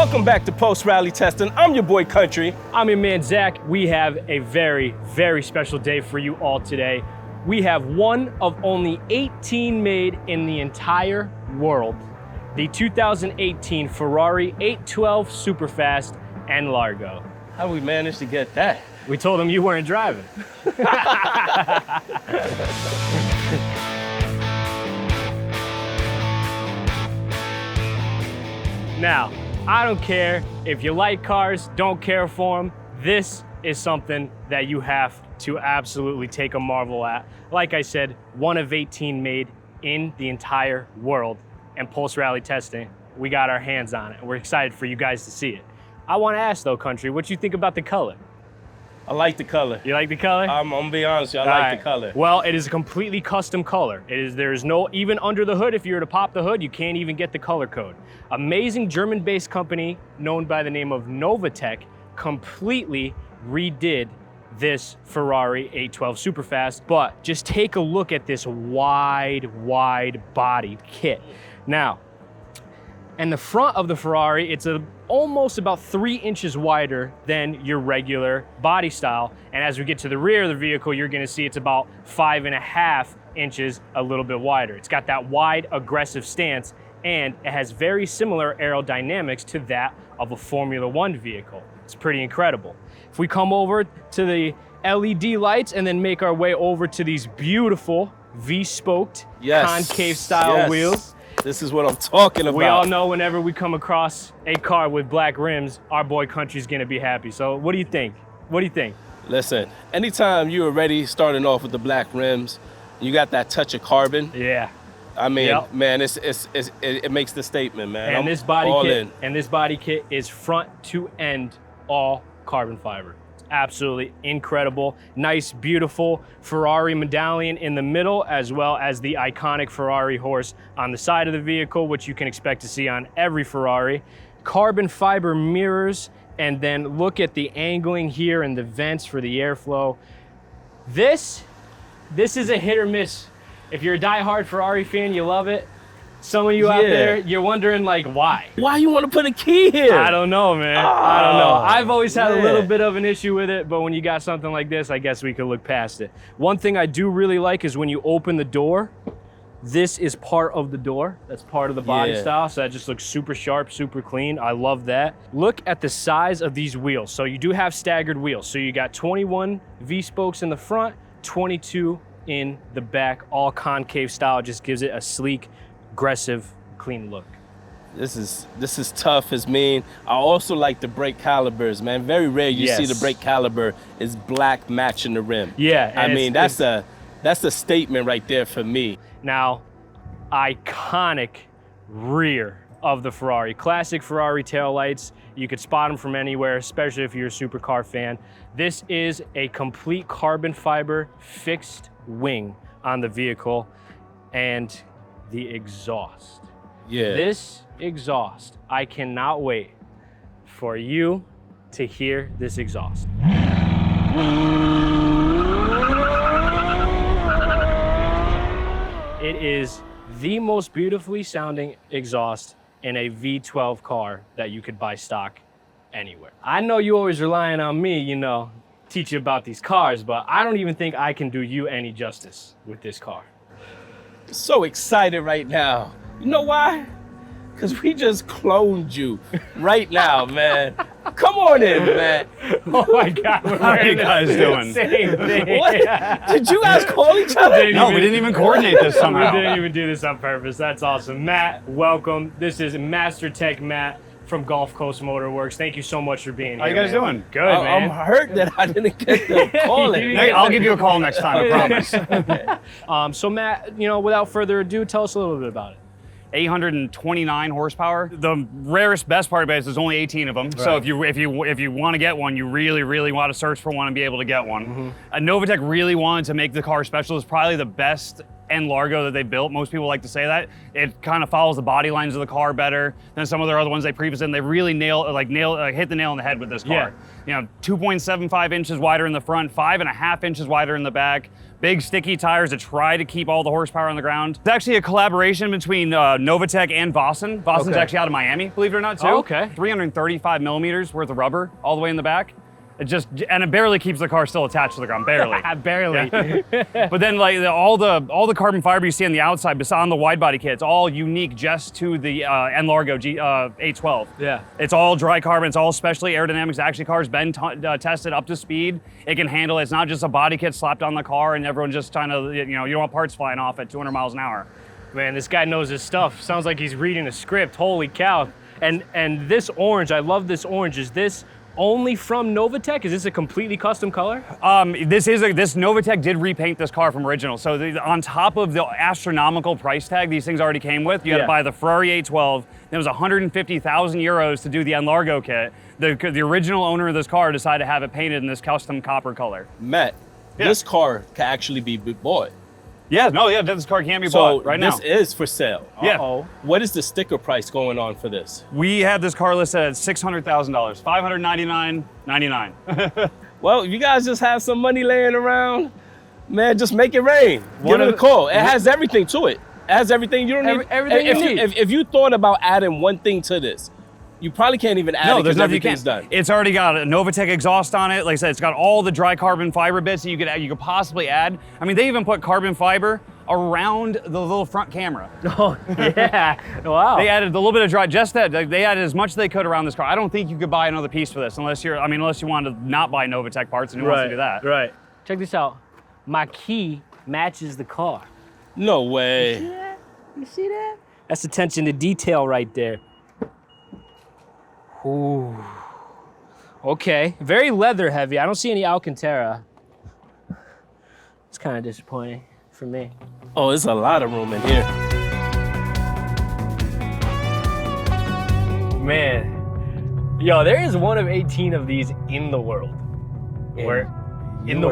Welcome back to Post Rally Testing. I'm your boy Country. I'm your man Zach. We have a very, very special day for you all today. We have one of only 18 made in the entire world. The 2018 Ferrari 812 Superfast N-LARGO. How we managed to get that? We told them you weren't driving. Now, I don't care if you like cars, don't care for them. This is something that you have to absolutely take a marvel at. Like I said, one of 18 made in the entire world. And Pulse Rally Testing, we got our hands on it. We're excited for you guys to see it. I want to ask though, Country, what you think about the color? I like the color. You like the color? I'm gonna be honest with you, I like the color. Well, it is a completely custom color. There's no, even under the hood, if you were to pop the hood, you can't even get the color code. Amazing German-based company known by the name of Novitec completely redid this Ferrari 812 Superfast, but just take a look at this wide bodied kit. Now, in the front of the Ferrari, it's almost about 3 inches wider than your regular body style. And as we get to the rear of the vehicle, you're gonna see it's about 5.5 inches, a little bit wider. It's got that wide, aggressive stance, and it has very similar aerodynamics to that of a Formula One vehicle. It's pretty incredible. If we come over to the LED lights and then make our way over to these beautiful V-spoked concave style wheels. This is what I'm talking about. We all know whenever we come across a car with black rims, our boy Country's gonna be happy. So what do you think? What do you think? Listen, anytime you're already starting off with the black rims, you got that touch of carbon. Yeah. I mean, man, it makes the statement, man. And this body kit is front to end all carbon fiber. Absolutely incredible. Nice, beautiful Ferrari medallion in the middle, as well as the iconic Ferrari horse on the side of the vehicle, which you can expect to see on every Ferrari. Carbon fiber mirrors, and then look at the angling here and the vents for the airflow. This is a hit or miss. If you're a diehard Ferrari fan, you love it. Some of you out there, you're wondering like, why? Why you want to put a key here? I don't know, man. I don't know. I've always had a little bit of an issue with it, but when you got something like this, I guess we could look past it. One thing I do really like is when you open the door, this is part of the door. That's part of the body style, so that just looks super sharp, super clean. I love that. Look at the size of these wheels. So you do have staggered wheels. So you got 21 V-spokes in the front, 22 in the back, all concave style. Just gives it a sleek, aggressive, clean look. This is tough as mean. I also like the brake calipers, man. Very rare you see the brake caliper is black matching the rim. Yeah. I mean, that's a statement right there for me. Now, iconic rear of the Ferrari. Classic Ferrari taillights. You could spot them from anywhere, especially if you're a supercar fan. This is a complete carbon fiber fixed wing on the vehicle, and the exhaust. This exhaust, I cannot wait for you to hear this exhaust. It is the most beautifully sounding exhaust in a V12 car that you could buy stock anywhere. I know you always relying on me, you know, teach you about these cars, but I don't even think I can do you any justice with this car. So excited right now. You know why? Because we just cloned you right now, man. Come on in, man. Oh my God, how are you guys doing? Same thing. What? Did you guys call each other? No, we didn't even coordinate this somehow. We didn't even do this on purpose. That's awesome. Matt, welcome. This is Master Tech Matt from Gulf Coast Motor Works. Thank you so much for being here. How you guys doing? Good, man. I'm hurt that I didn't get the call. I'll give you a call next time, I promise. So Matt, you know, without further ado, tell us a little bit about it. 829 horsepower. The rarest, best part about it is there's only 18 of them. Right. So if you want to get one, you really want to search for one and be able to get one. Novitec really wanted to make the car special. It's probably the best N-LARGO that they built. Most people like to say that. It kind of follows the body lines of the car better than some of their other ones they previously did. They really hit the nail on the head with this car. You know, 2.75 inches wider in the front, 5.5 inches wider in the back. Big sticky tires to try to keep all the horsepower on the ground. It's actually a collaboration between Novitec and Vossen. Vossen's actually out of Miami, believe it or not, too. Oh, okay. 335 millimeters worth of rubber all the way in the back. It barely keeps the car still attached to the ground, barely. Barely. But then like all the carbon fiber you see on the outside, besides on the wide body kit, it's all unique just to the N-LARGO 812. Yeah. It's all dry carbon, it's all specially aerodynamics. Actually, car's been tested up to speed. It can handle it. It's not just a body kit slapped on the car and everyone just trying to, you know, you don't want parts flying off at 200 miles an hour. Man, this guy knows his stuff. Sounds like he's reading a script. Holy cow. And this orange, I love this orange. Is this only from Novitec? Is this a completely custom color? This Novitec did repaint this car from original. So on top of the astronomical price tag these things already came with, you had to buy the Ferrari 812. It was 150,000 euros to do the N-LARGO kit. The original owner of this car decided to have it painted in this custom copper color. Matt, this car can actually be bought. This car can be bought right now. This is for sale. Yeah. What is the sticker price going on for this? We have this car listed at $600,000, $599.99. Well, if you guys just have some money laying around, man, just make it rain. Give it a call. It has everything to it. It has everything you don't need. Everything you need. If you thought about adding one thing to this, you probably can't even add it because everything's done. It's already got a Novitec exhaust on it. Like I said, it's got all the dry carbon fiber bits that you could possibly add. I mean, they even put carbon fiber around the little front camera. Oh, yeah. Wow. They added a little bit of dry, just that. They added as much as they could around this car. I don't think you could buy another piece for this unless you wanted to not buy Novitec parts, and who wants to do that? Right. Check this out. My key matches the car. No way. You see that? That's attention to detail right there. Ooh. Okay, very leather heavy. I don't see any Alcantara. It's kind of disappointing for me. Oh, there's a lot of room in here. Man, yo, there is one of 18 of these in the world. You're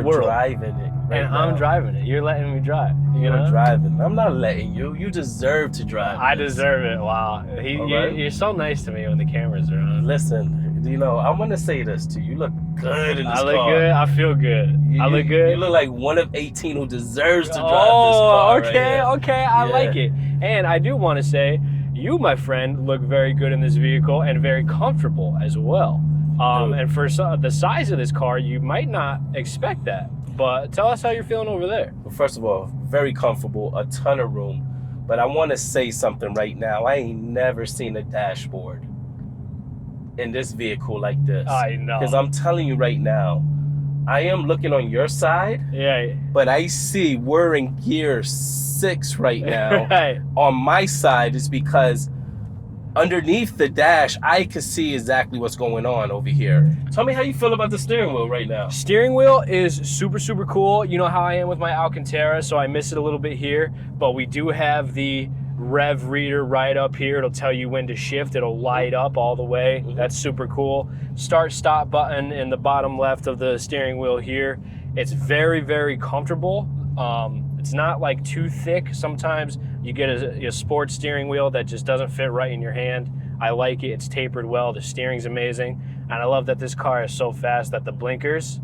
driving it. I'm driving it. You're letting me drive. You're driving. I'm not letting you. You deserve to drive. I deserve it. Wow. You're so nice to me when the cameras are on. Listen, I'm gonna say this to you. You look good in this car. I look good. I feel good. I look good. You look like one of 18 who deserves to drive this car. Okay. I like it. And I do want to say, you, my friend, look very good in this vehicle and very comfortable as well. And for the size of this car, you might not expect that. But tell us how you're feeling over there. Well, first of all, very comfortable, a ton of room. But I want to say something right now. I ain't never seen a dashboard in this vehicle like this. I know. Because I'm telling you right now, I am looking on your side. Yeah. But I see we're in gear 6 right now. Right. On my side is because underneath the dash, I can see exactly what's going on over here. Tell me how you feel about the steering wheel right now. Steering wheel is super, super cool. You know how I am with my Alcantara, so I miss it a little bit here. But we do have the rev reader right up here. It'll tell you when to shift. It'll light up all the way. That's super cool. Start stop button in the bottom left of the steering wheel here. It's very, very comfortable. It's not like too thick. Sometimes you get a sports steering wheel that just doesn't fit right in your hand. I like it. It's tapered well. The steering's amazing. And I love that this car is so fast that the blinkers,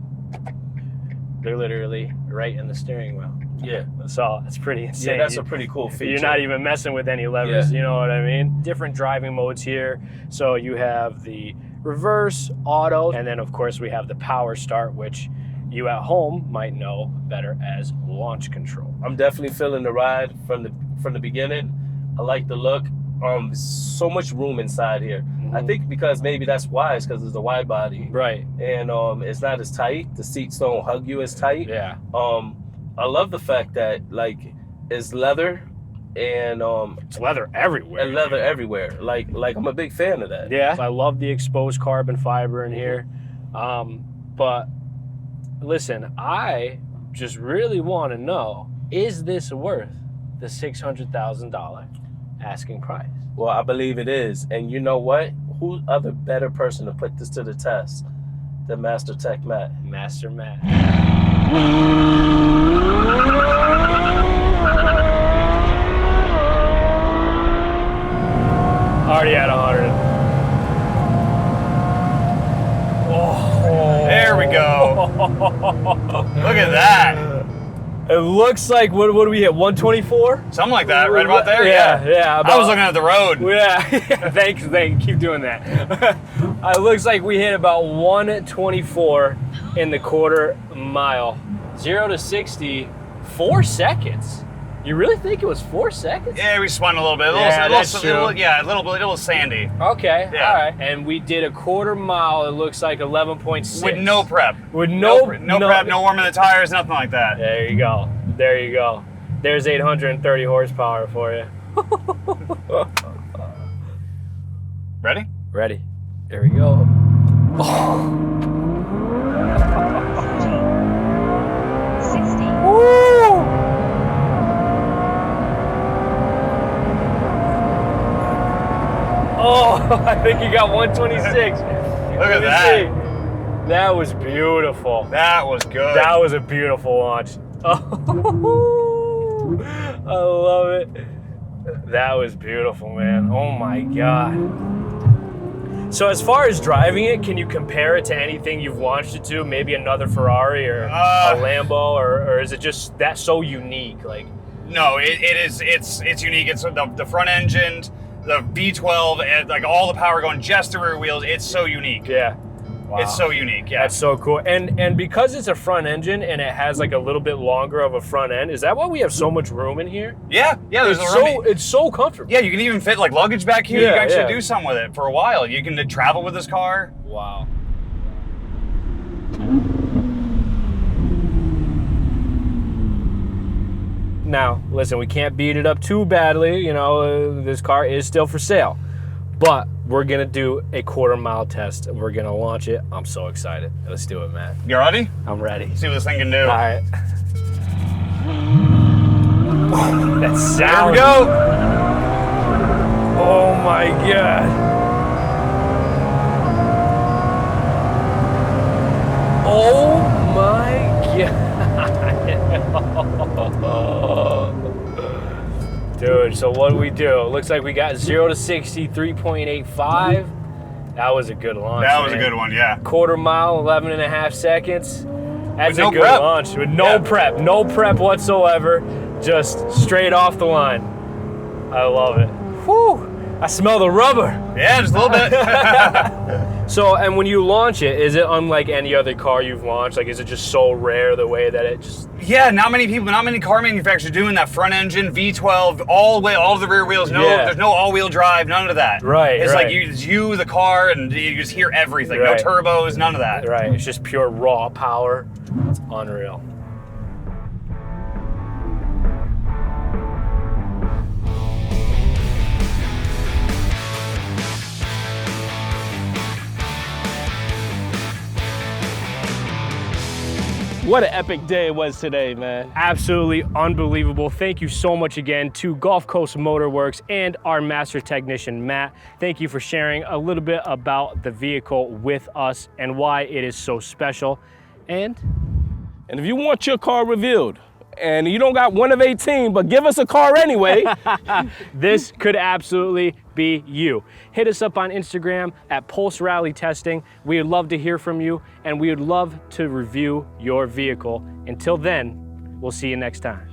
they're literally right in the steering wheel. Yeah. So it's pretty insane. Yeah, that's a pretty cool feature. You're not even messing with any levers, you know what I mean? Different driving modes here. So you have the reverse, auto, and then of course we have the power start, which you at home might know better as launch control. I'm definitely feeling the ride from the beginning. I like the look. So much room inside here. I think because maybe that's why, it's because it's a wide body. Right. And it's not as tight. The seats don't hug you as tight. Yeah. I love the fact that it's leather and it's leather everywhere. And leather everywhere. Like I'm a big fan of that. Yeah. I love the exposed carbon fiber in here. But listen, I just really want to know, is this worth the $600,000 asking price? Well, I believe it is. And you know what? Who other better person to put this to the test than Master Tech Matt? Master Matt. already at 100. Oh. There we go. Look at that. It looks like, what do we hit, 124? Something like that, right about there? Yeah. I was looking at the road. Yeah, thanks, keep doing that. It looks like we hit about 124 in the quarter mile. 0 to 60, 4 seconds. You really think it was 4 seconds? Yeah, we spun a little bit. That's true. Yeah, a little sandy. Okay, Yeah. all right. And we did a quarter mile, it looks like 11.6. With no prep. With no prep, no warming the tires, nothing like that. There you go. There you go. There's 830 horsepower for you. Ready? Ready. There we go. Oh. 60. Woo! Oh, I think you got 126. Look at that. That was beautiful. That was good. That was a beautiful launch. Oh, I love it. That was beautiful, man. Oh my God. So as far as driving it, can you compare it to anything you've launched it to? Maybe another Ferrari or a Lambo, or is it just that so unique? Like, no, it's unique. It's the front engine, the V12, and like all the power going just to rear wheels. It's so unique. yeah. Wow. It's so unique. Yeah. That's so cool. And because it's a front engine and it has like a little bit longer of a front end, is that why we have so much room in here? Yeah. There's It's so comfortable. Yeah, you can even fit like luggage back here. Yeah, You can actually do something with it for a while. You can travel with this car. Wow. Now, listen, we can't beat it up too badly. You know, this car is still for sale. But we're going to do a quarter mile test. And we're going to launch it. I'm so excited. Let's do it, man. You ready? I'm ready. See what this thing can do. All right. Oh, that sound. There we go. Oh, my God. Oh, my God. Dude, so what do we do? It looks like we got 0 to 60, 3.85. That was a good launch. That was man. a good one, yeah. Quarter mile, 11 and a half seconds. That's With no a good prep. launch. With no prep. No prep whatsoever. Just straight off the line. I love it. Whew. I smell the rubber. Yeah, just a little bit. So, and when you launch it, is it unlike any other car you've launched? Like, is it just so rare the way that it just... Yeah, not many car manufacturers doing that front engine, V12, all of the rear wheels. There's no all-wheel drive, none of that. Right, It's right. like you, the car, and you just hear everything. Right. No turbos, none of that. Right, it's just pure raw power. It's unreal. What an epic day it was today, man. Absolutely unbelievable. Thank you so much again to Gulf Coast Motor Works and our master technician, Matt. Thank you for sharing a little bit about the vehicle with us and why it is so special. And if you want your car revealed, and you don't got one of 18, but give us a car anyway. this could absolutely be you. Hit us up on Instagram at Pulse Rally Testing. We would love to hear from you, and we would love to review your vehicle. Until then, we'll see you next time.